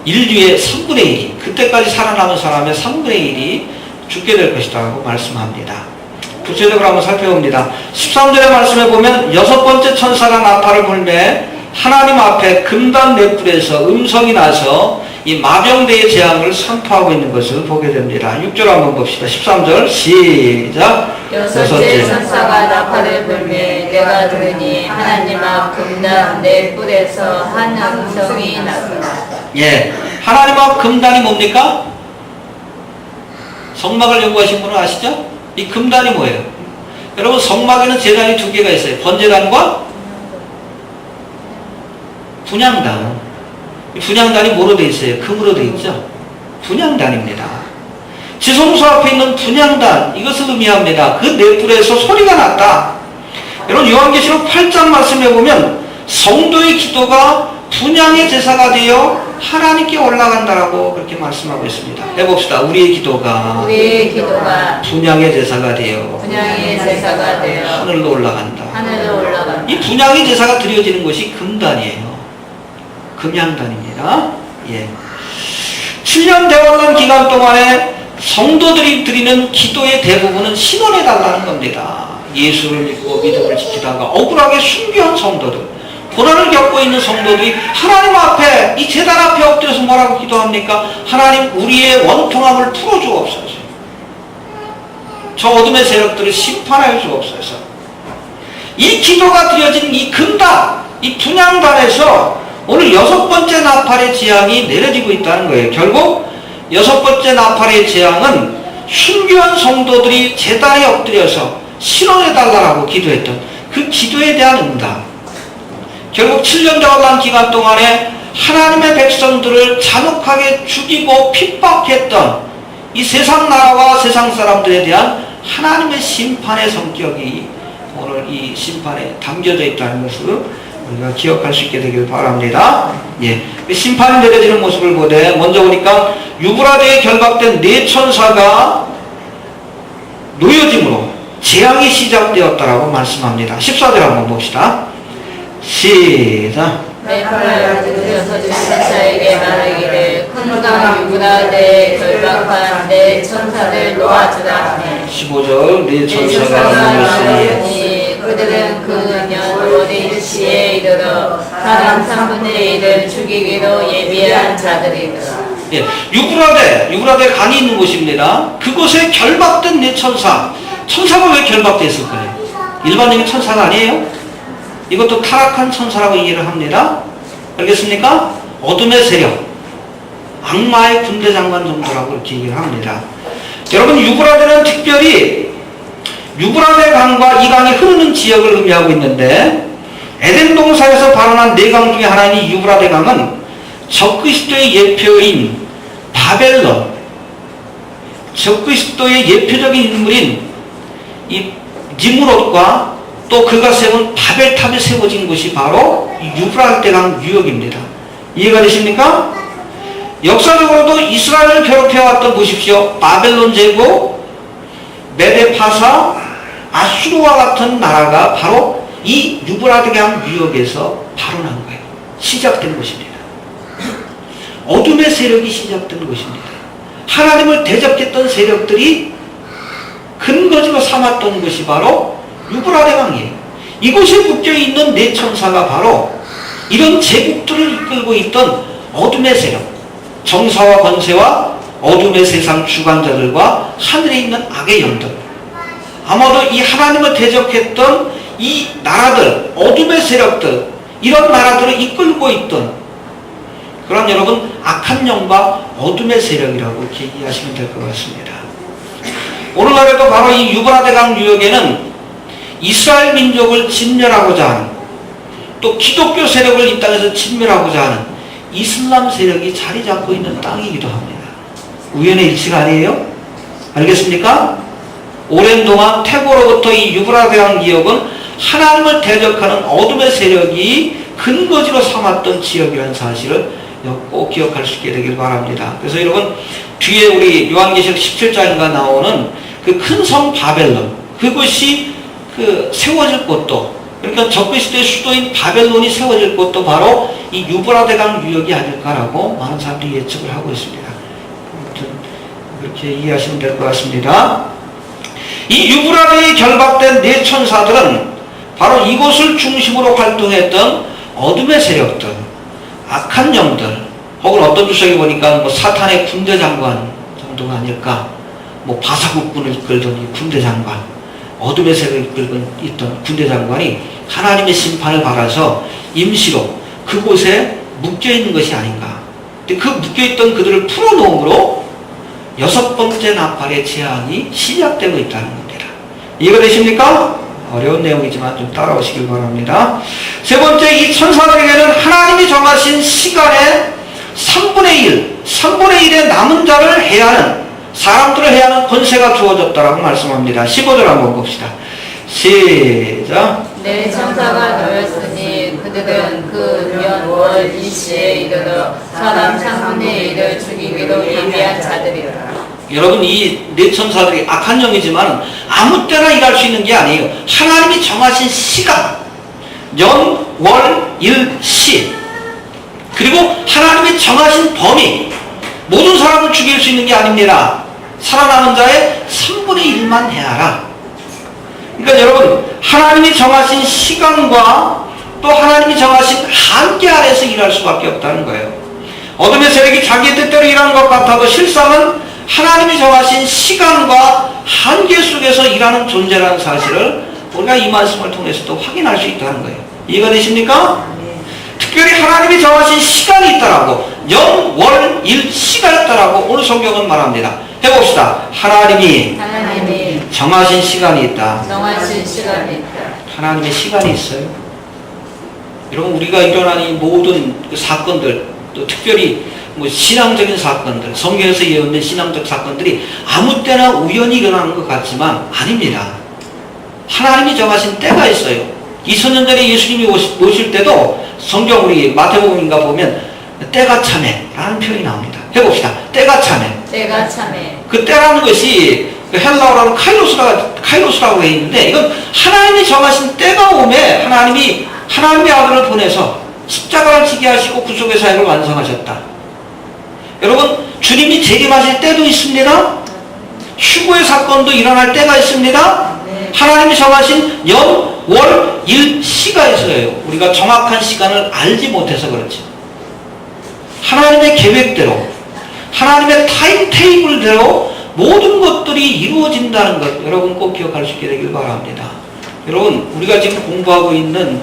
인류의 3분의 1이, 그때까지 살아남은 사람의 3분의 1이 죽게 될 것이다 라고 말씀합니다. 구체적으로 한번 살펴봅니다. 13절의 말씀에 보면 6번째 천사가 나팔을 불매 하나님 앞에 금단 넷불에서 음성이 나서 이 마병대의 재앙을 선포하고 있는 것을 보게 됩니다. 6절 한번 봅시다. 13절 시작. 여섯째 천사가 나팔을 불매 내가 들으니 하나님 앞 금단 넷불에서 한 음성이 나더라. 예, 하나님 앞 금단이 뭡니까? 성막을 연구하신 분은 아시죠? 이 금단이 뭐예요? 여러분, 성막에는 제단이 2개가 있어요. 번제단과 분향단. 분향단이 뭐로 되어 있어요? 금으로 되어 있죠? 분향단입니다. 지성소 앞에 있는 분향단, 이것을 의미합니다. 그 넷불에서 소리가 났다. 여러분, 요한계시록 8장 말씀해 보면 성도의 기도가 분향의 제사가 되어 하나님께 올라간다라고 그렇게 말씀하고 있습니다. 해봅시다. 우리의 기도가 분향의 제사가 되어 하늘로 올라간다. 이 분향의 제사가 드려지는 것이 금단이에요. 금향단입니다. 예. 7년 대환란 기간 동안에 성도들이 드리는 기도의 대부분은 신원해달라는 겁니다. 예수를 믿고 믿음을 지키다가 억울하게 순교한 성도들, 고난을 겪고 있는 성도들이 하나님 앞에, 이 제단 앞에 엎드려서 뭐라고 기도합니까? 하나님, 우리의 원통함을 풀어주옵소서. 저 어둠의 세력들을 심판하여 주옵소서. 이 기도가 드려진 이 금단, 이 분향단에서 오늘 6번째 나팔의 재앙이 내려지고 있다는 거예요. 결국 6번째 나팔의 재앙은 순교한 성도들이 제단에 엎드려서 신원해달라고 기도했던 그 기도에 대한 응답. 결국 7년 대환란 기간 동안에 하나님의 백성들을 잔혹하게 죽이고 핍박했던 이 세상 나라와 세상 사람들에 대한 하나님의 심판의 성격이 오늘 이 심판에 담겨져 있다는 것을 우리가 기억할 수 있게 되길 바랍니다. 예. 심판이 내려지는 모습을 보되, 먼저 보니까 유브라데에 결박된 4천사가 놓여짐으로 재앙이 시작되었다라고 말씀합니다. 14절 한번 봅시다. 시작. 나팔을 들으셔서 천사에게 말하기를 큰 강 유브라데에 결박한 4천사를 놓아주라. 15절 4천사가 놓였으니 그들은 그 년 일시에 이르러 사람 3분의 1을 죽이기로 예비한 자들이더라. 예, 유브라데 강이 있는 곳입니다. 그곳에 결박된 4천사. 천사가 왜 결박됐을까요? 일반적인 천사가 아니에요. 이것도 타락한 천사라고 얘기를 합니다. 알겠습니까? 어둠의 세력, 악마의 군대 장관 정도라고 이렇게 얘기를 합니다. 여러분, 유브라데는 특별히 유브라데 강과 이 강이 흐르는 지역을 의미하고 있는데, 에덴 동산에서 발원한 4강 중에 하나인 유브라데 강은 적그리스도의 예표인 바벨론, 적그리스도의 예표적인 인물인 이 니므롯과 또 그가 세운 바벨탑이 세워진 곳이 바로 유브라데 강 유역입니다. 이해가 되십니까? 역사적으로도 이스라엘을 괴롭혀왔던, 보십시오, 바벨론 제국, 메데파사, 아수르와 같은 나라가 바로 이 유브라데 강 유역에서 발원한 거예요. 시작된 것입니다. 어둠의 세력이 시작된 것입니다. 하나님을 대적했던 세력들이 근거지로 삼았던 것이 바로 유브라데 강이에요. 이곳에 묶여있는 4천사가 바로 이런 제국들을 이끌고 있던 어둠의 세력, 정사와 권세와 어둠의 세상 주관자들과 하늘에 있는 악의 영들, 아마도 이 하나님을 대적했던 이 나라들, 어둠의 세력들, 이런 나라들을 이끌고 있던 그런 여러분 악한 영과 어둠의 세력이라고 이렇게 이해하시면 될 것 같습니다. 오늘날에도 바로 이 유브라데 강 유역에는 이스라엘 민족을 진멸하고자 하는, 또 기독교 세력을 이 땅에서 진멸하고자 하는 이슬람 세력이 자리 잡고 있는 땅이기도 합니다. 우연의 일치가 아니에요? 알겠습니까? 오랜 동안 태고로부터 이 유브라데 강 지역은 하나님을 대적하는 어둠의 세력이 근거지로 삼았던 지역이라는 사실을 꼭 기억할 수 있게 되길 바랍니다. 그래서 여러분, 뒤에 우리 요한계시록 17장인가 나오는 그 큰 성 바벨론, 그것이 그 세워질 곳도 그러니까 적그리스도의 수도인 바벨론이 세워질 것도 바로 이 유브라데강 유역이 아닐까라고 많은 사람들이 예측을 하고 있습니다. 아무튼 그렇게 이해하시면 될 것 같습니다. 이 유브라데에 결박된 네 천사들은 바로 이곳을 중심으로 활동했던 어둠의 세력들, 악한 영들, 혹은 어떤 주석에 보니까 뭐 사탄의 군대 장관 정도가 아닐까, 뭐 바사국군을 이끌던 이 군대 장관, 어둠의 세력을 이끌던 있던 군대 장관이 하나님의 심판을 받아서 임시로 그곳에 묶여있는 것이 아닌가. 근데 그 묶여있던 그들을 풀어놓음으로 6번째 나팔의 재앙이 시작되고 있다는 겁니다. 이해가 되십니까? 어려운 내용이지만 좀 따라오시길 바랍니다. 세 번째, 이 천사들에게는 하나님이 정하신 시간의 3분의 1의 남은 자를 해야 하는, 사람들을 해야 하는 권세가 주어졌다라고 말씀합니다. 15절 한번 봅시다. 시작. 내 천사가 놓였으니 그들은 그 년 일시에 이르러 사람 3분의 1을 죽이기로 예비한 자들이라. 여러분, 이 네 천사들이 악한 영이지만 아무 때나 일할 수 있는 게 아니에요. 하나님이 정하신 시간, 년, 월, 일, 시, 그리고 하나님이 정하신 범위, 모든 사람을 죽일 수 있는 게 아닙니다. 살아남은 자의 3분의 1만 해야라. 그러니까 여러분, 하나님이 정하신 시간과 또 하나님이 정하신 한계 아래서 일할 수밖에 없다는 거예요. 어둠의 세력이 자기 뜻대로 일하는 것 같아도 실상은 하나님이 정하신 시간과 한계 속에서 일하는 존재라는 사실을 우리가 이 말씀을 통해서도 확인할 수 있다는 거예요. 이해가 되십니까? 특별히 하나님이 정하신 시간이 있다라고, 년, 월, 일, 시가 있다라고 오늘 성경은 말합니다. 해봅시다. 하나님이 정하신 시간이 있다. 정하신 시간이 있다. 하나님의 시간이 있어요. 여러분, 우리가 일어난 이 모든 그 사건들, 또 특별히 뭐 신앙적인 사건들, 성경에서 예언된 신앙적 사건들이 아무 때나 우연히 일어나는 것 같지만 아닙니다. 하나님이 정하신 때가 있어요. 2000년 전에 예수님이 오실 때도 성경 우리 마태복음인가 보면 때가 차매라는 표현이 나옵니다. 해봅시다. 때가 차매. 때가 차매. 그 때라는 것이 헬라어로는 카이로스라고 해 있는데, 이건 하나님이 정하신 때가 오매 하나님이 하나님의 아들을 보내서 십자가를 지게 하시고 구속의 사역을 완성하셨다. 여러분, 주님이 재림하실 때도 있습니다. 휴거의 사건도 일어날 때가 있습니다. 하나님이 정하신 연, 월, 일, 시가 있어요. 우리가 정확한 시간을 알지 못해서 그렇지. 하나님의 계획대로, 하나님의 타임테이블대로 모든 것들이 이루어진다는 것, 여러분 꼭 기억할 수 있게 되길 바랍니다. 여러분, 우리가 지금 공부하고 있는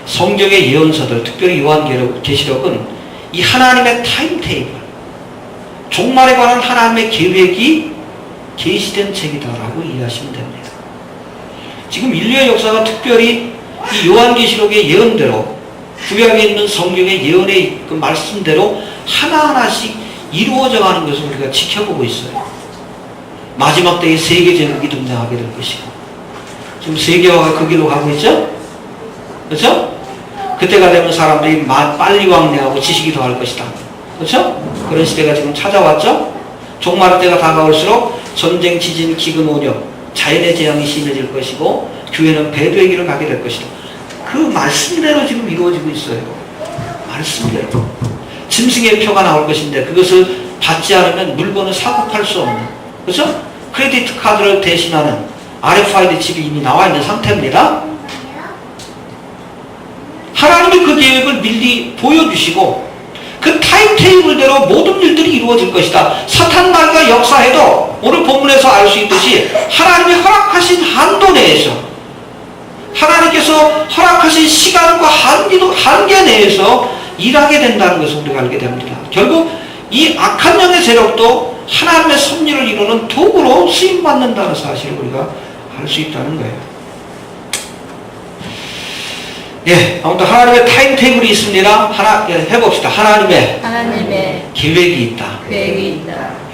성경의 예언서들, 특별히 요한계시록은 이 하나님의 타임테이블, 종말에 관한 하나님의 계획이 계시된 책이다라고 이해하시면 됩니다. 지금 인류의 역사가 특별히 이 요한계시록의 예언대로, 구약에 있는 성경의 예언의 그 말씀대로 하나하나씩 이루어져 가는 것을 우리가 지켜보고 있어요. 마지막 때에 세계제국이 등장하게 될 것이고, 지금 세계화가 그 길로 가고 있죠? 그렇죠? 그때가 되면 사람들이 빨리 왕래하고 지식이 더할 것이다. 그렇죠? 그런 시대가 지금 찾아왔죠? 종말 때가 다가올수록 전쟁, 지진, 기근, 오염, 자연의 재앙이 심해질 것이고, 교회는 배도의 길을 가게 될 것이다. 그 말씀대로 지금 이루어지고 있어요. 말씀대로. 짐승의 표가 나올 것인데 그것을 받지 않으면 물건을 사고 팔 수 없는, 그렇죠? 크레디트 카드를 대신하는 RFID 칩이 이미 나와 있는 상태입니다. 하나님이 그 계획을 미리 보여주시고 그 타임테이블대로 모든 일들이 이루어질 것이다. 사탄 마귀가 역사해도 오늘 본문에서 알 수 있듯이 하나님이 허락하신 한도 내에서, 하나님께서 허락하신 시간과 한계 내에서 일하게 된다는 것을 우리가 알게 됩니다. 결국 이 악한 영의 세력도 하나님의 섭리를 이루는 도구로 쓰임받는다는 사실을 우리가 알 수 있다는 거예요. 예, 아무튼 하나님의 타임테이블이 있습니다. 해봅시다. 하나님의 계획이 있다.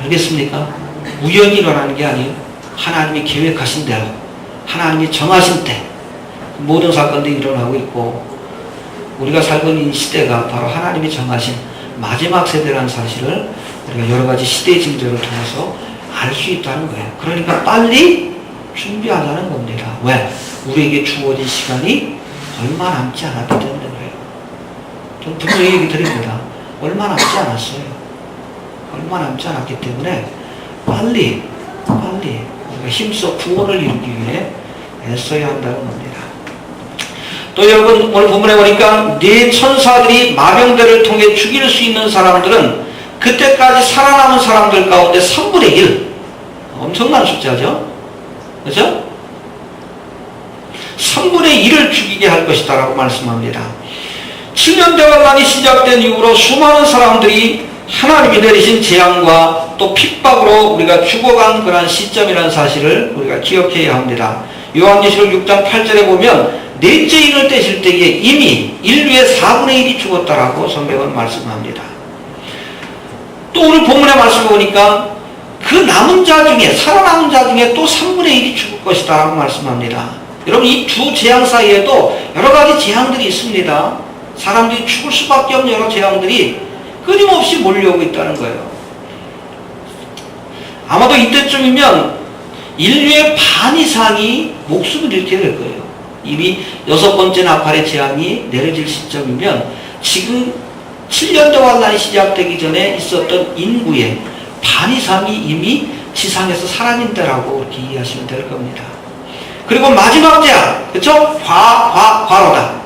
알겠습니까? 우연히 일어나는 게 아니에요. 하나님이 계획하신 대로, 하나님이 정하신 때 모든 사건들이 일어나고 있고, 우리가 살고 있는 이 시대가 바로 하나님이 정하신 마지막 세대라는 사실을 우리가 여러 가지 시대 징조를 통해서 알 수 있다는 거예요. 그러니까 빨리 준비하자는 겁니다. 왜? 우리에게 주어진 시간이 얼마 남지 않았기 때문에 그래요. 좀 분명히 얘기 드립니다. 얼마 남지 않았어요. 얼마 남지 않았기 때문에 빨리 우리가 힘써 구원을 이루기 위해 애써야 한다는 겁니다. 또 여러분 오늘 본문에 보니까 네 천사들이 마병대를 통해 죽일 수 있는 사람들은 그때까지 살아남은 사람들 가운데 3분의 1. 엄청난 숫자죠. 그렇죠? 3분의 1을 죽이게 할 것이다 라고 말씀합니다. 7년 대환란이 시작된 이후로 수많은 사람들이 하나님이 내리신 재앙과 또 핍박으로 우리가 죽어간 그런 시점이라는 사실을 우리가 기억해야 합니다. 요한계시록 6장 8절에 보면 넷째 인을 떼실 때에 이미 인류의 4분의 1이 죽었다라고 성경은 말씀합니다. 또 오늘 본문의 말씀을 보니까 그 남은 자 중에 살아남은 자 중에 또 3분의 1이 죽을 것이다 라고 말씀합니다. 여러분 이 두 재앙 사이에도 여러 가지 재앙들이 있습니다. 사람들이 죽을 수밖에 없는 여러 재앙들이 끊임없이 몰려오고 있다는 거예요. 아마도 이때쯤이면 인류의 반 이상이 목숨을 잃게 될 거예요. 이미 6번째 나팔의 재앙이 내려질 시점이면 지금 7년대 환란이 시작되기 전에 있었던 인구의 반 이상이 이미 지상에서 사라진다라고 이렇게 이해하시면 될 겁니다. 그리고 마지막 재앙, 그쵸? 과로다.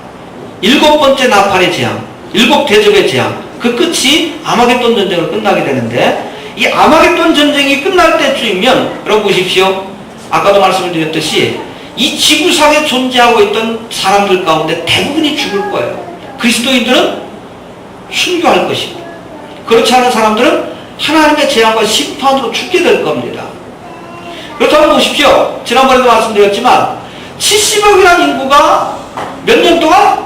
7번째 나팔의 재앙, 7대접의 재앙, 그 끝이 아마겟돈 전쟁으로 끝나게 되는데 이 아마겟돈 전쟁이 끝날 때쯤이면 여러분 보십시오. 아까도 말씀을 드렸듯이 이 지구상에 존재하고 있던 사람들 가운데 대부분이 죽을 거예요. 그리스도인들은 순교할 것이고 그렇지 않은 사람들은 하나님의 재앙과 심판으로 죽게 될 겁니다. 그렇다면 보십시오. 지난번에도 말씀드렸지만 70억이라는 인구가 몇 년 동안?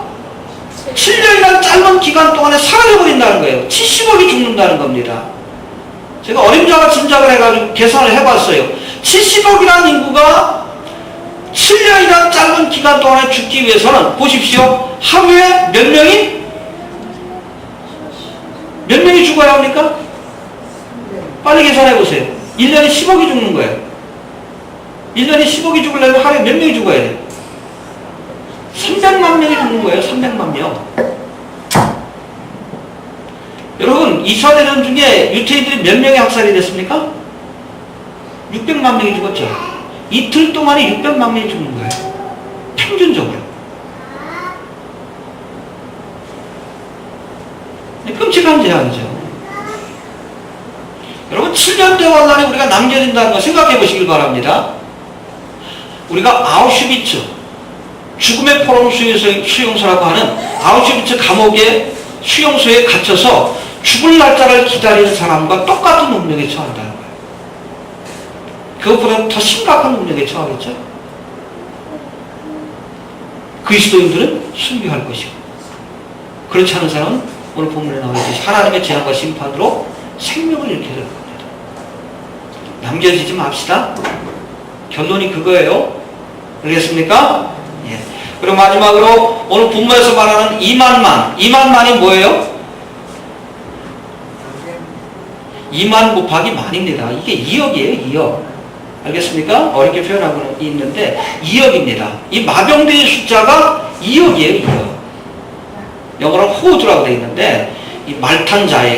7년이라는 짧은 기간 동안에 사라져버린다는 거예요. 70억이 죽는다는 겁니다. 제가 어림잡아 짐작을 해가지고 계산을 해봤어요. 70억이라는 인구가 7년이라는 짧은 기간 동안에 죽기 위해서는 보십시오. 하루에 몇 명이 죽어야 합니까? 빨리 계산해보세요. 1년에 10억이 죽는 거예요. 1년에 10억이 죽으려면 하루에 몇 명이 죽어야 돼요? 300만 명이 죽는 거예요. 300만 명. 여러분 이스라엘 중에 유태인들이 몇 명이 학살이 됐습니까? 600만 명이 죽었죠. 이틀 동안에 600만 명이 죽는 거예요. 평균적으로. 끔찍한 재앙이죠. 여러분 7년대 환란에 우리가 남겨진다는 거 생각해 보시길 바랍니다. 우리가 아우슈비츠 죽음의 포럼 수용소라고 하는 아우슈비츠 감옥의 수용소에 갇혀서 죽을 날짜를 기다리는 사람과 똑같은 운명에 처한다는 거예요. 그것보다 더 심각한 운명에 처하겠죠. 그리스도인들은 순교할 것이고 그렇지 않은 사람은 오늘 본문에 나와 있듯이 하나님의 재앙과 심판으로 생명을 잃게 될 겁니다. 남겨지지 맙시다. 결론이 그거예요. 알겠습니까? 예. 그리고 마지막으로 오늘 본문에서 말하는 2만만이 뭐예요? 2만 곱하기 만입니다. 이게 2억이에요. 2억. 알겠습니까? 어렵게 표현하고 있는데 2억입니다. 이 마병대의 숫자가 2억이에요. 2억. 영어로 호드라고 되어 있는데 이 말탄 자의